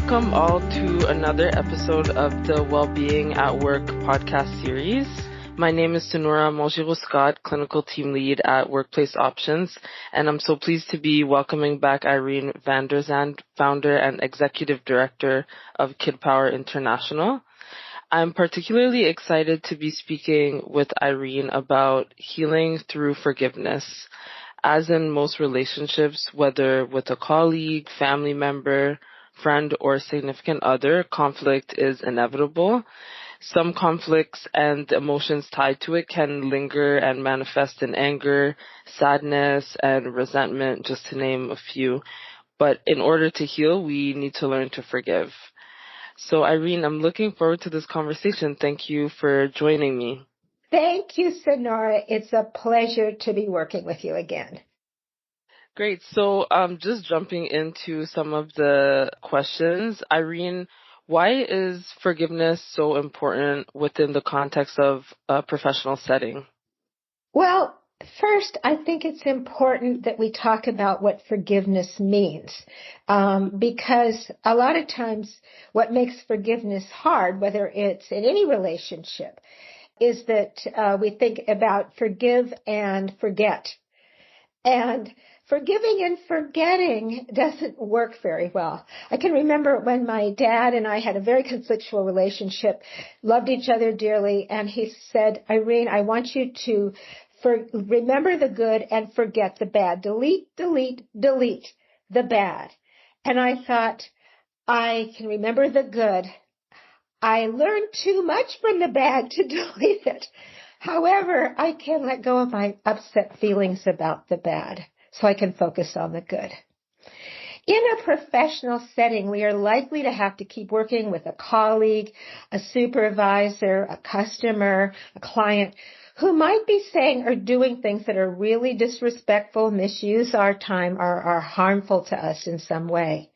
welcome all to another episode of the Wellbeing at Work podcast series. My name is Sonora Molgiro-Scott, Clinical Team Lead at Workplace Options, and I'm so pleased to be welcoming back Irene van der Zand, Founder and Executive Director of Kid Power International. I'm particularly excited to be speaking with Irene about healing through forgiveness. As in most relationships, whether with a colleague, family member, friend, or significant other, conflict is inevitable. Some conflicts and emotions tied to it can linger and manifest in anger, sadness, and resentment, just to name a few. But in order to heal, we need to learn to forgive. So Irene, I'm looking forward to this conversation. Thank you for joining me. Thank you, Sonora. It's a pleasure to be working with you again. Great. So just jumping into some of the questions. Irene, why is forgiveness so important within the context of a professional setting? Well, first, I think it's important that we talk about what forgiveness means, because a lot of times what makes forgiveness hard, whether it's in any relationship, is that we think about forgive and forget. And forgiving and forgetting doesn't work very well. I can remember when my dad and I had a very conflictual relationship, loved each other dearly, and he said, Irene, I want you to remember the good and forget the bad. Delete the bad. And I thought, I can remember the good. I learned too much from the bad to delete it. However, I can let go of my upset feelings about the bad so I can focus on the good. In a professional setting, we are likely to have to keep working with a colleague, a supervisor, a customer, a client who might be saying or doing things that are really disrespectful, misuse our time, or are harmful to us in some way.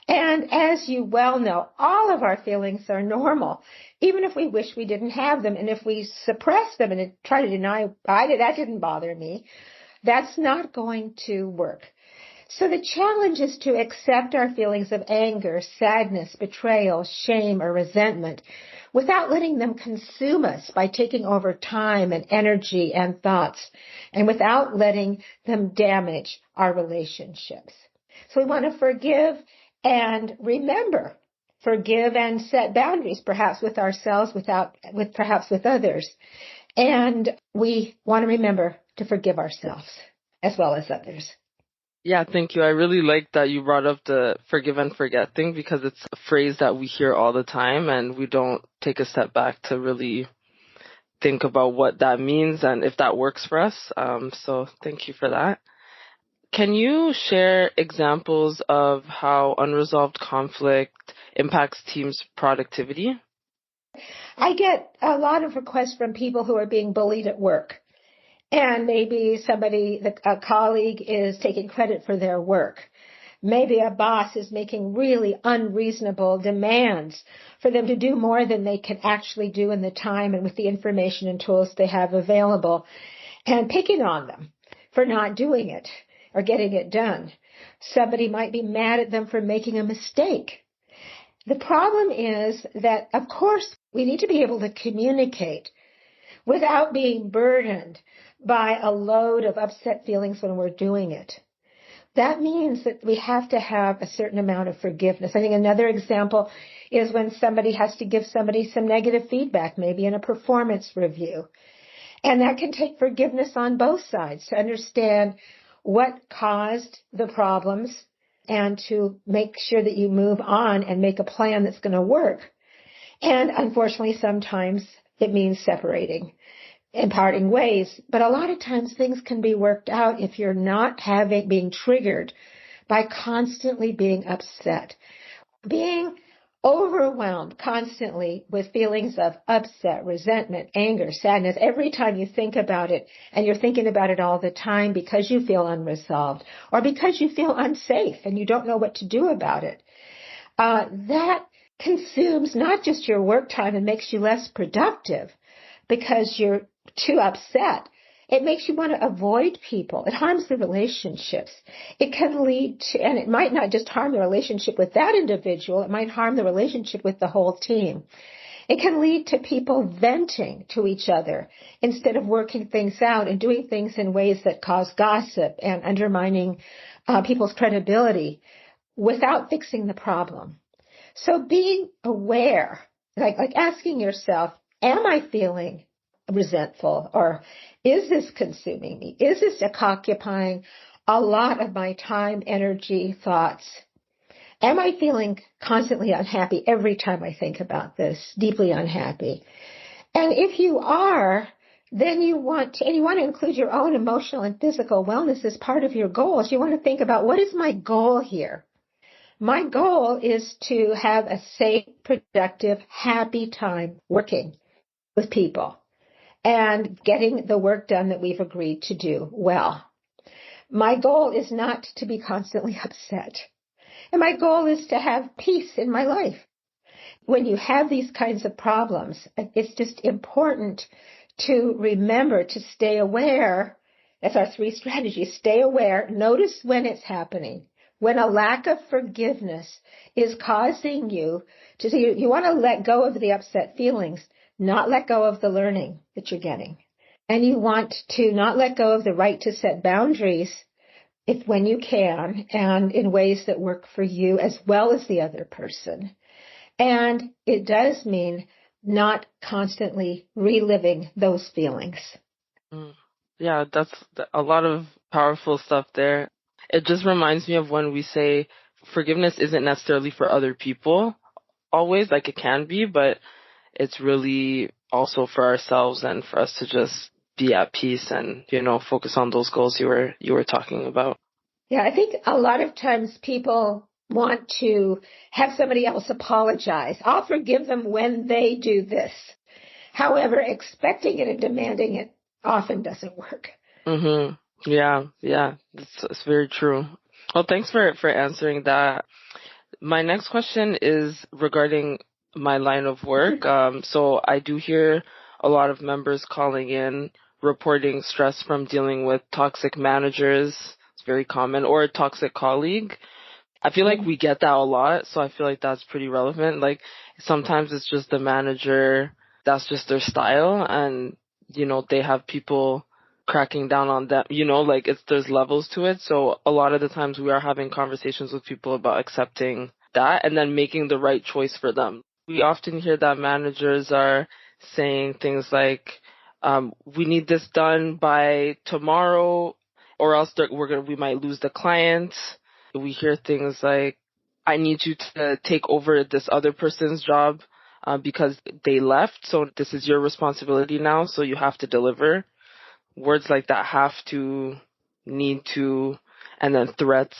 And as you well know, all of our feelings are normal, even if we wish we didn't have them. And if we suppress them and try to deny, that didn't bother me, that's not going to work. So the challenge is to accept our feelings of anger, sadness, betrayal, shame, or resentment without letting them consume us by taking over time and energy and thoughts, and without letting them damage our relationships. So we want to forgive and remember, forgive and set boundaries, perhaps with ourselves, perhaps with others. And we want to remember to forgive ourselves as well as others. Yeah, thank you. I really like that you brought up the forgive and forget thing, because it's a phrase that we hear all the time and we don't take a step back to really think about what that means and if that works for us. So thank you for that. Can you share examples of how unresolved conflict impacts teams' productivity? I get a lot of requests from people who are being bullied at work. And maybe a colleague is taking credit for their work. Maybe a boss is making really unreasonable demands for them to do more than they can actually do in the time and with the information and tools they have available, and picking on them for not doing it or getting it done. Somebody might be mad at them for making a mistake. The problem is that, of course, we need to be able to communicate without being burdened by a load of upset feelings when we're doing it. That means that we have to have a certain amount of forgiveness. I think another example is when somebody has to give somebody some negative feedback, maybe in a performance review. And that can take forgiveness on both sides to understand what caused the problems and to make sure that you move on and make a plan that's going to work. And unfortunately, sometimes it means separating and parting ways. But a lot of times things can be worked out if you're not being triggered by constantly being upset, being overwhelmed constantly with feelings of upset, resentment, anger, sadness. Every time you think about it, and you're thinking about it all the time because you feel unresolved or because you feel unsafe and you don't know what to do about it, that consumes not just your work time and makes you less productive because you're too upset. It makes you want to avoid people. It harms the relationships. It can lead to, and it might not just harm the relationship with that individual, it might harm the relationship with the whole team. It can lead to people venting to each other instead of working things out and doing things in ways that cause gossip and undermining people's credibility without fixing the problem. So being aware, like asking yourself, am I feeling resentful, or is this consuming me? Is this occupying a lot of my time, energy, thoughts? Am I feeling constantly unhappy every time I think about this, deeply unhappy? And if you are, then you want to include your own emotional and physical wellness as part of your goals. You want to think about, what is my goal here? My goal is to have a safe, productive, happy time working with people and getting the work done that we've agreed to do well. My goal is not to be constantly upset. And my goal is to have peace in my life. When you have these kinds of problems, it's just important to remember to stay aware. That's our 3 strategies. Stay aware. Notice when it's happening. When a lack of forgiveness is causing you to see, you want to let go of the upset feelings, not let go of the learning that you're getting. And you want to not let go of the right to set boundaries when you can, and in ways that work for you as well as the other person. And it does mean not constantly reliving those feelings. Yeah, that's a lot of powerful stuff there. It just reminds me of when we say forgiveness isn't necessarily for other people always, like it can be, but it's really also for ourselves and for us to just be at peace and, focus on those goals you were talking about. Yeah, I think a lot of times people want to have somebody else apologize. I'll forgive them when they do this. However, expecting it and demanding it often doesn't work. Mm-hmm. Yeah. It's very true. Well, thanks for answering that. My next question is regarding my line of work. So I do hear a lot of members calling in, reporting stress from dealing with toxic managers. It's very common, or a toxic colleague. I feel like we get that a lot, so I feel like that's pretty relevant. Like sometimes it's just the manager, that's just their style, and they have people cracking down on them, like there's levels to it. So a lot of the times we are having conversations with people about accepting that and then making the right choice for them. We often hear that managers are saying things like, we need this done by tomorrow or else we might lose the client. We hear things like, I need you to take over this other person's job because they left, so this is your responsibility now, so you have to deliver. Words like that, have to, need to, and then threats.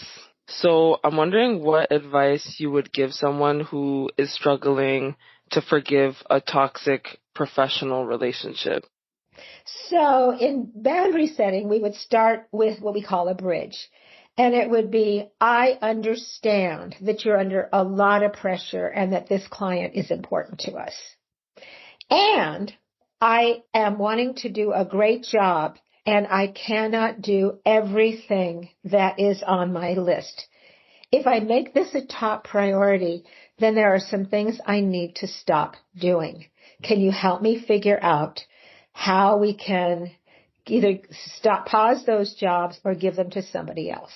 So I'm wondering what advice you would give someone who is struggling to forgive a toxic professional relationship. So in boundary setting, we would start with what we call a bridge. And it would be, I understand that you're under a lot of pressure and that this client is important to us. And I am wanting to do a great job, and I cannot do everything that is on my list. If I make this a top priority, then there are some things I need to stop doing. Can you help me figure out how we can either pause those jobs or give them to somebody else?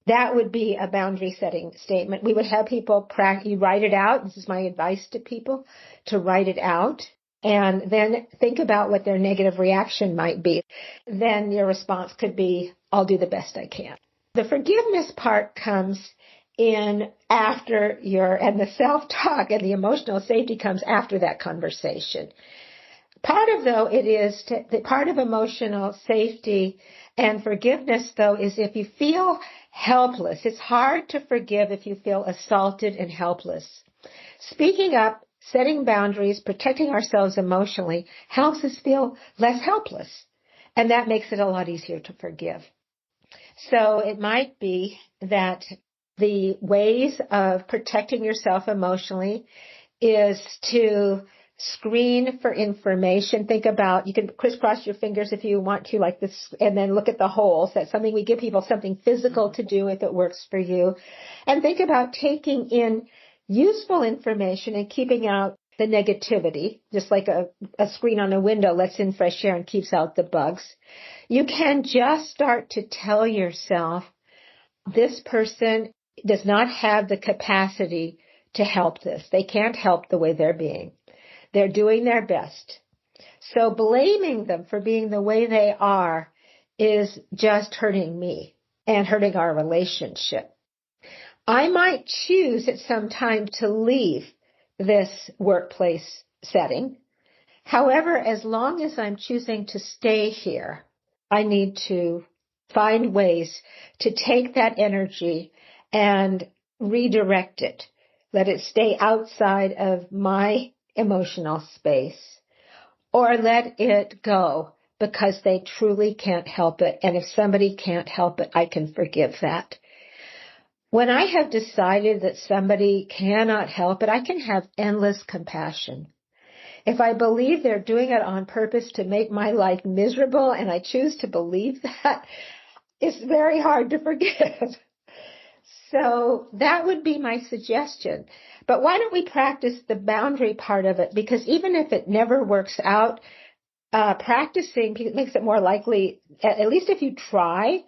That would be a boundary setting statement. We would have people you write it out. This is my advice to people, to write it out and then think about what their negative reaction might be. Then your response could be, I'll do the best I can. The forgiveness part comes in after and the self-talk and the emotional safety comes after that conversation. Part of, though, the part of emotional safety and forgiveness, though, is if you feel helpless. It's hard to forgive if you feel assaulted and helpless. Speaking up, setting boundaries, protecting ourselves emotionally helps us feel less helpless. And that makes it a lot easier to forgive. So it might be that the ways of protecting yourself emotionally is to Screen for information. Think about, you can crisscross your fingers if you want to, like this, and then look at the holes. That's something we give people, something physical to do if it works for you. And think about taking in useful information and keeping out the negativity, just like a screen on a window lets in fresh air and keeps out the bugs. You can just start to tell yourself, this person does not have the capacity to help this. They can't help the way they're being. They're doing their best. So blaming them for being the way they are is just hurting me and hurting our relationship. I might choose at some time to leave this workplace setting. However, as long as I'm choosing to stay here, I need to find ways to take that energy and redirect it. Let it stay outside of my emotional space, or let it go because they truly can't help it. And if somebody can't help it, I can forgive that. When I have decided that somebody cannot help it, I can have endless compassion. If I believe they're doing it on purpose to make my life miserable, and I choose to believe that, it's very hard to forgive. So that would be my suggestion. But why don't we practice the boundary part of it? Because even if it never works out, practicing makes it more likely, at least if you try,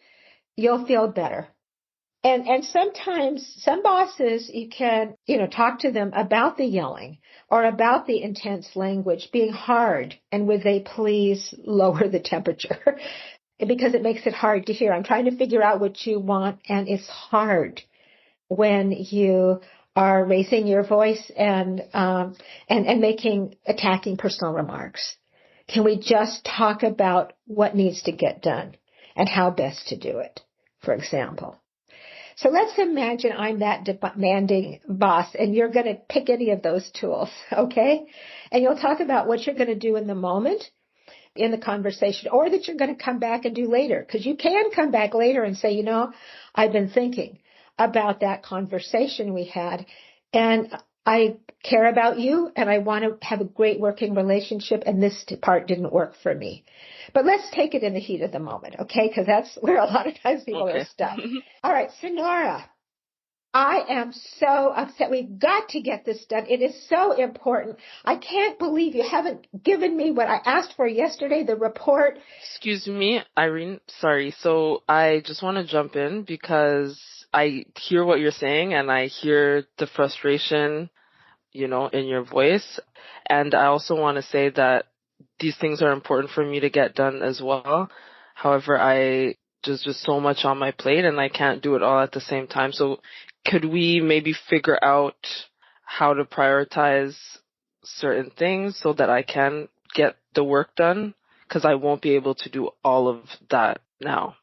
you'll feel better. And sometimes some bosses, you can, talk to them about the yelling or about the intense language being hard. And would they please lower the temperature? Because it makes it hard to hear. I'm trying to figure out what you want, and it's hard when you are raising your voice and attacking personal remarks. Can we just talk about what needs to get done and how best to do it, for example? So let's imagine I'm that demanding boss, and you're going to pick any of those tools, okay? And you'll talk about what you're going to do in the moment in the conversation, or that you're going to come back and do later, because you can come back later and say, I've been thinking about that conversation we had, and I care about you, and I want to have a great working relationship, and this part didn't work for me. But let's take it in the heat of the moment, okay? Because that's where a lot of times people are stuck. All right, Sonora, I am so upset. We've got to get this done. It is so important. I can't believe you haven't given me what I asked for yesterday, the report. Excuse me, Irene. Sorry. So I just want to jump in because I hear what you're saying and I hear the frustration, in your voice. And I also want to say that these things are important for me to get done as well. However, there's just so much on my plate and I can't do it all at the same time. So could we maybe figure out how to prioritize certain things so that I can get the work done? Because I won't be able to do all of that now.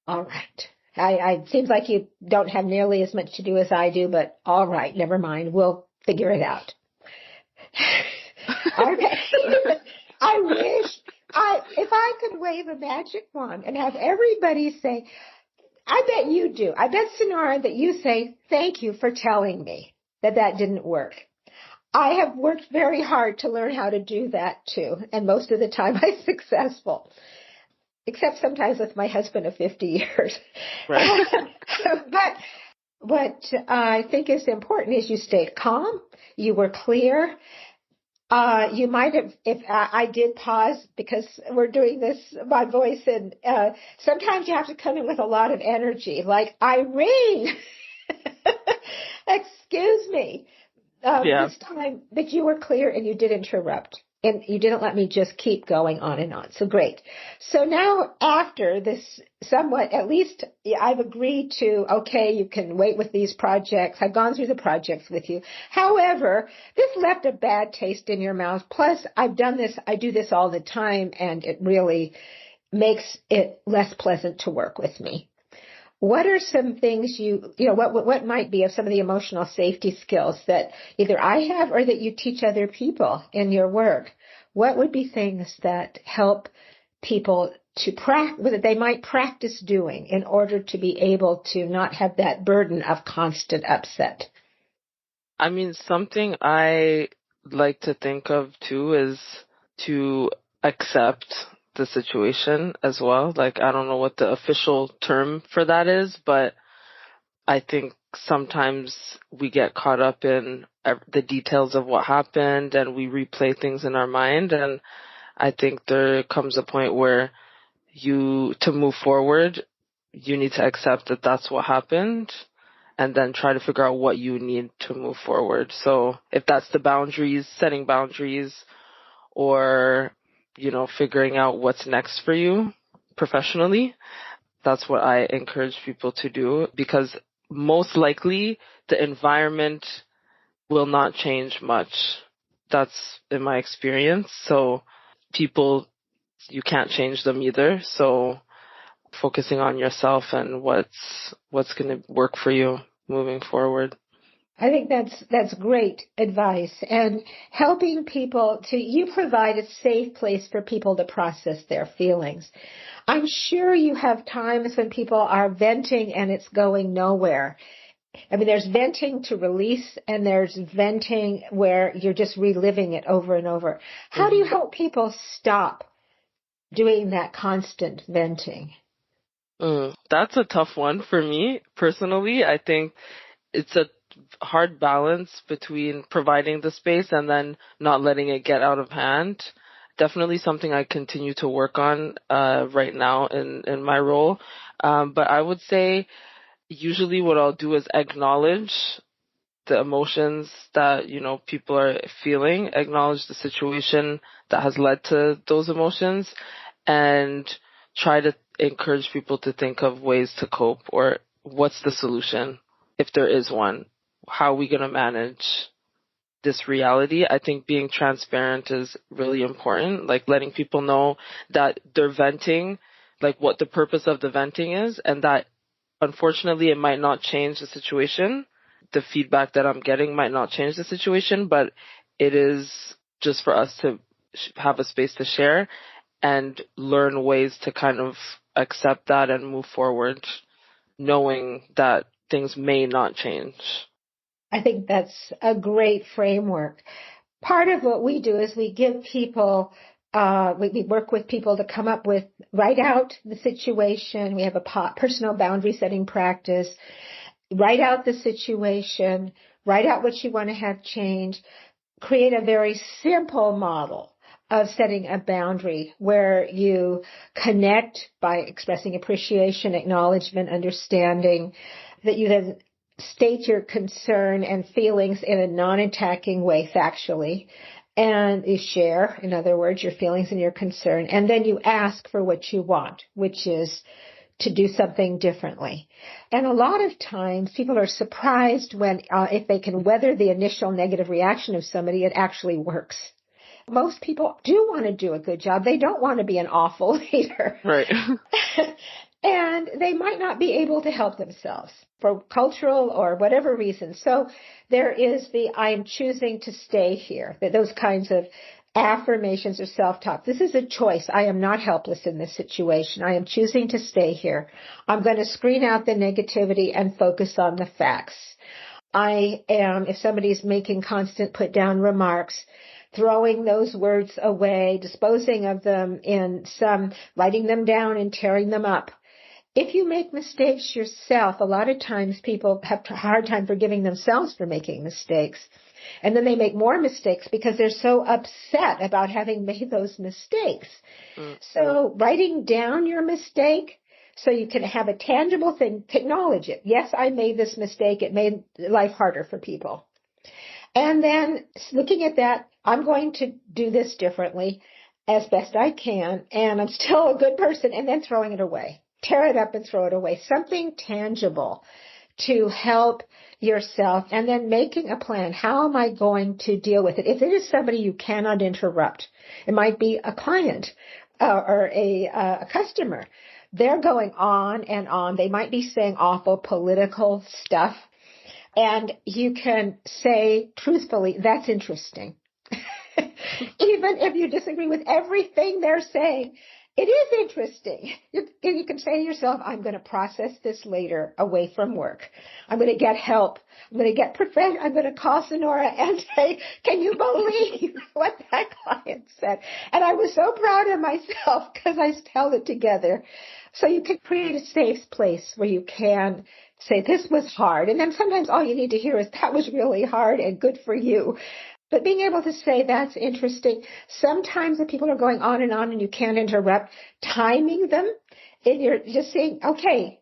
All right. It seems like you don't have nearly as much to do as I do, but all right, never mind. We'll figure it out. Okay. I wish if I could wave a magic wand and have everybody say, I bet you do. I bet, Sonora, that you say, thank you for telling me that didn't work. I have worked very hard to learn how to do that too. And most of the time I'm successful, except sometimes with my husband of 50 years. Right. But what I think is important is you stayed calm. You were clear. You might have, if I did pause because we're doing this by voice, and sometimes you have to come in with a lot of energy, like, Irene, excuse me. This time, but you were clear and you did interrupt. And you didn't let me just keep going on and on. So great. So now after this somewhat, at least I've agreed to, okay, you can wait with these projects. I've gone through the projects with you. However, this left a bad taste in your mouth. Plus, I do this all the time, and it really makes it less pleasant to work with me. What are some things what might be of some of the emotional safety skills that either I have or that you teach other people in your work? What would be things that help people to that they might practice doing in order to be able to not have that burden of constant upset? I mean, something I like to think of too is to accept the situation as well. Like, I don't know what the official term for that is, but I think sometimes we get caught up in the details of what happened and we replay things in our mind. And I think there comes a point where to move forward, you need to accept that that's what happened and then try to figure out what you need to move forward. So if that's the boundaries, setting boundaries, or, figuring out what's next for you professionally, that's what I encourage people to do, because most likely the environment will not change much. That's in my experience. So people, you can't change them either. So focusing on yourself and what's going to work for you moving forward. I think that's great advice, and helping people you provide a safe place for people to process their feelings. I'm sure you have times when people are venting and it's going nowhere. I mean, there's venting to release and there's venting where you're just reliving it over and over. How do you help people stop doing that constant venting? That's a tough one for me personally. I think it's a hard balance between providing the space and then not letting it get out of hand. Definitely something I continue to work on right now in my role. But I would say usually what I'll do is acknowledge the emotions that, people are feeling, acknowledge the situation that has led to those emotions, and try to encourage people to think of ways to cope, or what's the solution, if there is one. How are we going to manage this reality? I think being transparent is really important, like letting people know that they're venting, like what the purpose of the venting is, and that unfortunately it might not change the situation. The feedback that I'm getting might not change the situation, but it is just for us to have a space to share and learn ways to kind of accept that and move forward, knowing that things may not change. I think that's a great framework. Part of what we do is we give people, we work with people to come up with, write out the situation. We have a personal boundary setting practice. Write out the situation, write out what you want to have change, create a very simple model of setting a boundary where you connect by expressing appreciation, acknowledgement, understanding, that you then state your concern and feelings in a non-attacking way factually, and you share, in other words, your feelings and your concern, and then you ask for what you want, which is to do something differently. And a lot of times people are surprised when, if they can weather the initial negative reaction of somebody, it actually works. Most people do want to do a good job. They don't want to be an awful leader. Right. And they might not be able to help themselves for cultural or whatever reason. So there is I'm choosing to stay here, those kinds of affirmations or self-talk. This is a choice. I am not helpless in this situation. I am choosing to stay here. I'm going to screen out the negativity and focus on the facts. I am, if somebody's making constant put down remarks, throwing those words away, disposing of them writing them down and tearing them up. If you make mistakes yourself, a lot of times people have a hard time forgiving themselves for making mistakes. And then they make more mistakes because they're so upset about having made those mistakes. Mm-hmm. So writing down your mistake so you can have a tangible thing to acknowledge it. Yes, I made this mistake. It made life harder for people. And then looking at that, I'm going to do this differently as best I can, and I'm still a good person, and then throwing it away. Tear it up and throw it away. Something tangible to help yourself, and then making a plan. How am I going to deal with it? If it is somebody you cannot interrupt, it might be a client or a customer. They're going on and on. They might be saying awful political stuff. And you can say truthfully, that's interesting. Even if you disagree with everything they're saying, it is interesting. You can say to yourself, I'm going to process this later away from work. I'm going to get help. I'm going to get professional. I'm going to call Sonora and say, can you believe what that client said? And I was so proud of myself because I held it together. So you can create a safe place where you can say, this was hard. And then sometimes all you need to hear is, that was really hard and good for you. But being able to say, that's interesting. Sometimes if people are going on and you can't interrupt, timing them, and you're just saying, okay,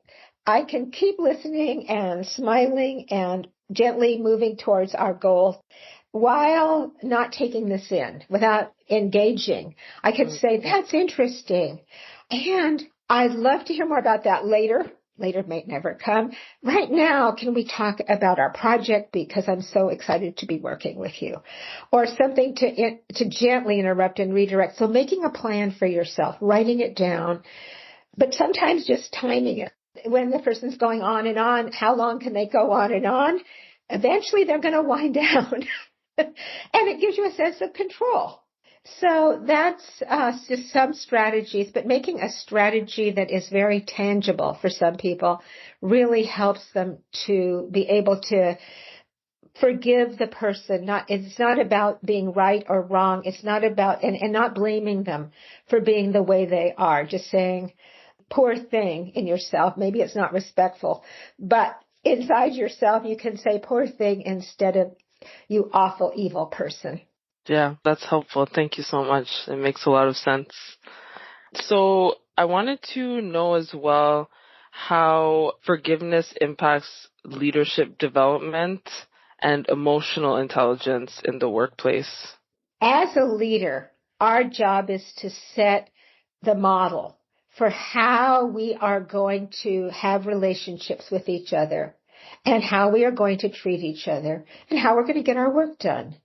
I can keep listening and smiling and gently moving towards our goal while not taking this in, without engaging. I could say, that's interesting. And I'd love to hear more about that later. Later may never come. Right now, can we talk about our project, because I'm so excited to be working with you? Or something to gently interrupt and redirect. So making a plan for yourself, writing it down, but sometimes just timing it. When the person's going on and on, how long can they go on and on? Eventually they're going to wind down. And it gives you a sense of control. So that's just some strategies, but making a strategy that is very tangible for some people really helps them to be able to forgive the person. It's not about being right or wrong. It's not about, and not blaming them for being the way they are. Just saying, poor thing in yourself. Maybe it's not respectful, but inside yourself, you can say poor thing instead of you awful, evil person. Yeah, that's helpful. Thank you so much. It makes a lot of sense. So I wanted to know as well how forgiveness impacts leadership development and emotional intelligence in the workplace. As a leader, our job is to set the model for how we are going to have relationships with each other and how we are going to treat each other and how we're going to get our work done.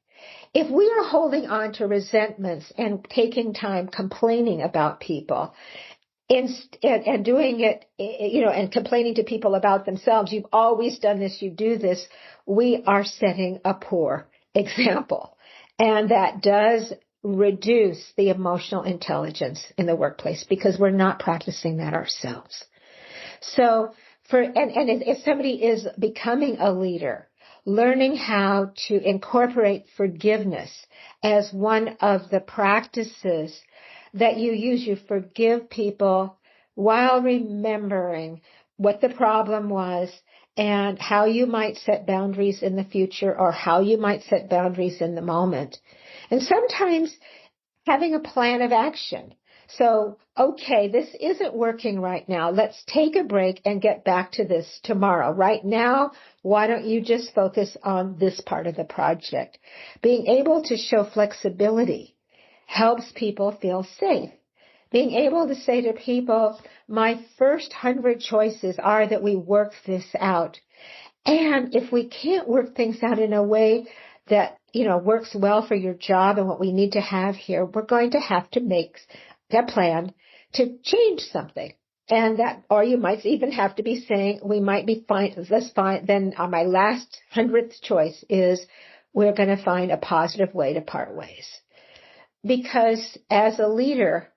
If we are holding on to resentments and taking time complaining about people and doing it, and complaining to people about themselves, you've always done this, you do this, we are setting a poor example. And that does reduce the emotional intelligence in the workplace because we're not practicing that ourselves. So if somebody is becoming a leader, learning how to incorporate forgiveness as one of the practices that you use. You forgive people while remembering what the problem was and how you might set boundaries in the future or how you might set boundaries in the moment. And sometimes having a plan of action. So, okay, this isn't working right now. Let's take a break and get back to this tomorrow. Right now, why don't you just focus on this part of the project? Being able to show flexibility helps people feel safe. Being able to say to people, my first 100 choices are that we work this out. And if we can't work things out in a way that, works well for your job and what we need to have here, we're going to have to make a plan to change something. And that, or you might even have to be saying, we might be fine, let's find, then on my last 100th choice is we're going to find a positive way to part ways. Because as a leader,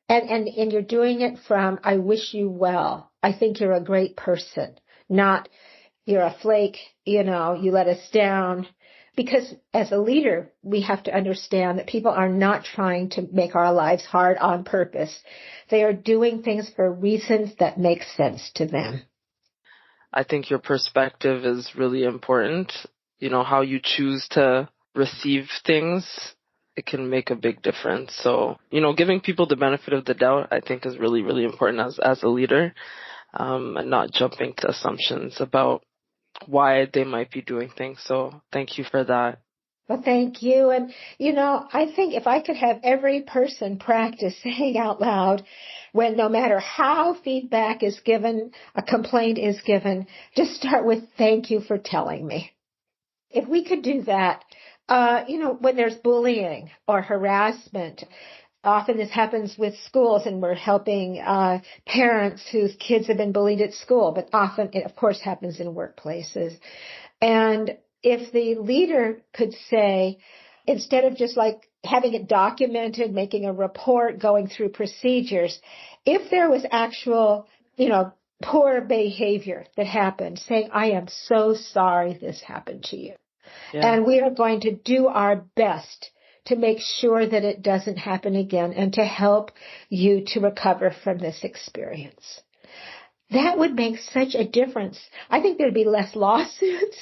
and you're doing it from, I wish you well, I think you're a great person, not you're a flake, you let us down. Because as a leader, we have to understand that people are not trying to make our lives hard on purpose. They are doing things for reasons that make sense to them. I think your perspective is really important. How you choose to receive things, it can make a big difference. So, giving people the benefit of the doubt, I think is really, really important as a leader, and not jumping to assumptions about why they might be doing things. So thank you for that. Well, thank you. And, I think if I could have every person practice saying out loud when no matter how feedback is given, a complaint is given, just start with thank you for telling me. If we could do that, when there's bullying or harassment, often this happens with schools and we're helping parents whose kids have been bullied at school, but often it, of course, happens in workplaces. And if the leader could say, instead of just like having it documented, making a report, going through procedures, if there was actual, poor behavior that happened, saying, I am so sorry this happened to you. Yeah. And we are going to do our best to make sure that it doesn't happen again and to help you to recover from this experience. That would make such a difference. I think there'd be less lawsuits.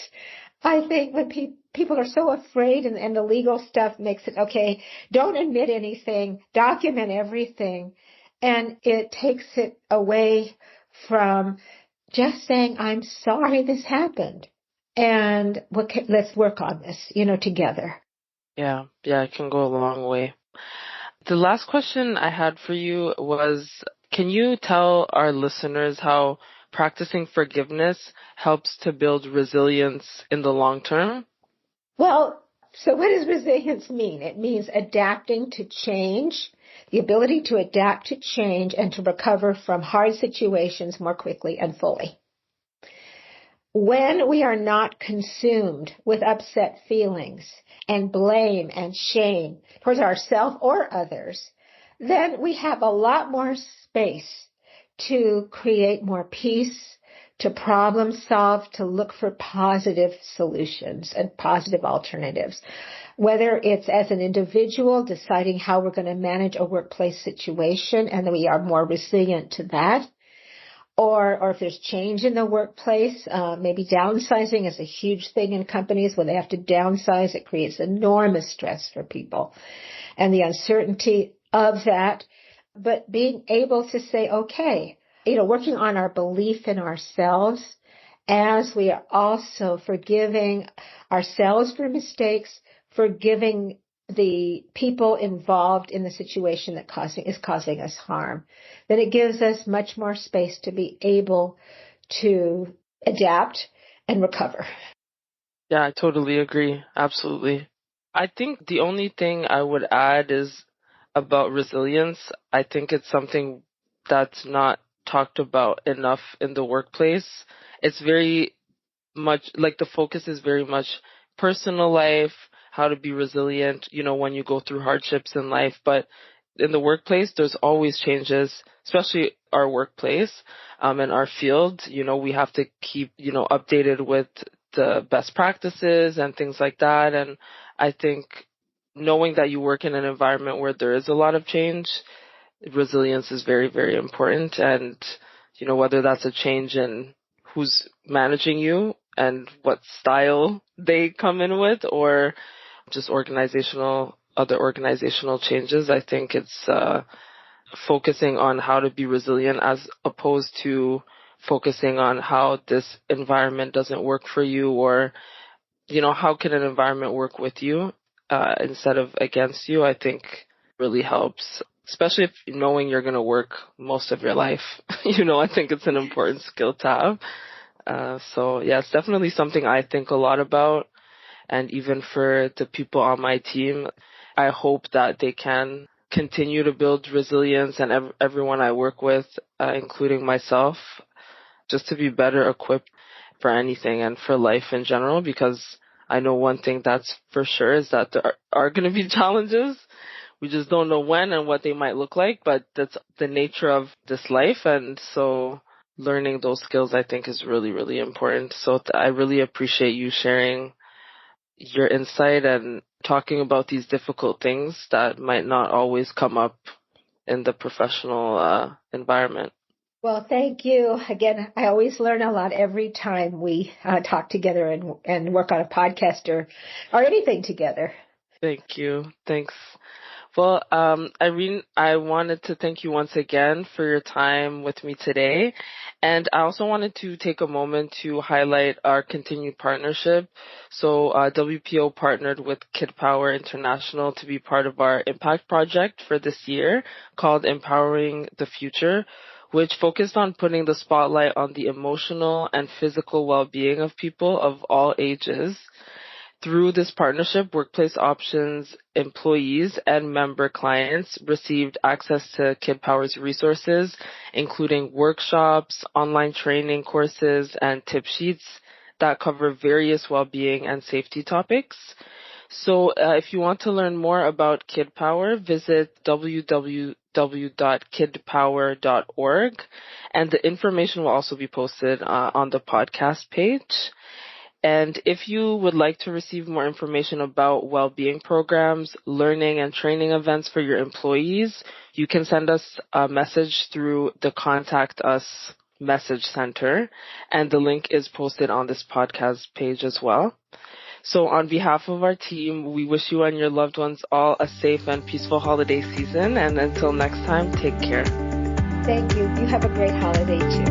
I think when people are so afraid and the legal stuff makes it, okay, don't admit anything, document everything. And it takes it away from just saying, I'm sorry this happened. And let's work on this, together. Yeah. Yeah, it can go a long way. The last question I had for you was, can you tell our listeners how practicing forgiveness helps to build resilience in the long term? Well, so what does resilience mean? It means adapting to change, the ability to adapt to change and to recover from hard situations more quickly and fully. When we are not consumed with upset feelings and blame and shame towards ourselves or others, then we have a lot more space to create more peace, to problem solve, to look for positive solutions and positive alternatives. Whether it's as an individual deciding how we're going to manage a workplace situation and we are more resilient to that, or if there's change in the workplace, maybe downsizing is a huge thing in companies. When they have to downsize, it creates enormous stress for people and the uncertainty of that. But being able to say, okay, working on our belief in ourselves as we are also forgiving ourselves for mistakes, forgiving the people involved in the situation that is causing us harm, then it gives us much more space to be able to adapt and recover. Yeah, I totally agree. Absolutely. I think the only thing I would add is about resilience. I think it's something that's not talked about enough in the workplace. It's very much like the focus is very much personal life, how to be resilient, when you go through hardships in life. But in the workplace, there's always changes, especially our workplace, and our field. We have to keep, updated with the best practices and things like that. And I think knowing that you work in an environment where there is a lot of change, resilience is very, very important. And, whether that's a change in who's managing you and what style they come in with, or just other organizational changes, I think it's focusing on how to be resilient as opposed to focusing on how this environment doesn't work for you, or, how can an environment work with you instead of against you, I think really helps, especially if knowing you're going to work most of your life. I think it's an important skill to have. So yeah, it's definitely something I think a lot about. And even for the people on my team, I hope that they can continue to build resilience, and everyone I work with, including myself, just to be better equipped for anything and for life in general, because I know one thing that's for sure is that there are going to be challenges. We just don't know when and what they might look like, but that's the nature of this life. And so learning those skills, I think, is really, really important. So I really appreciate you sharing your insight and talking about these difficult things that might not always come up in the professional environment. Well, thank you. Again, I always learn a lot every time we talk together and work on a podcast or anything together. Thank you. Thanks. Well, Irene, I wanted to thank you once again for your time with me today. And I also wanted to take a moment to highlight our continued partnership. So WPO partnered with Kid Power International to be part of our impact project for this year called Empowering the Future, which focused on putting the spotlight on the emotional and physical well-being of people of all ages. Through this partnership, Workplace Options employees and member clients received access to Kid Power's resources, including workshops, online training courses, and tip sheets that cover various well-being and safety topics. So if you want to learn more about Kid Power, visit www.kidpower.ca www.kidpower.org, and the information will also be posted on the podcast page. And if you would like to receive more information about well-being programs, learning and training events for your employees, you can send us a message through the Contact Us message center, and the link is posted on this podcast page as well. So on behalf of our team, we wish you and your loved ones all a safe and peaceful holiday season, and until next time, take care. Thank you. You have a great holiday too.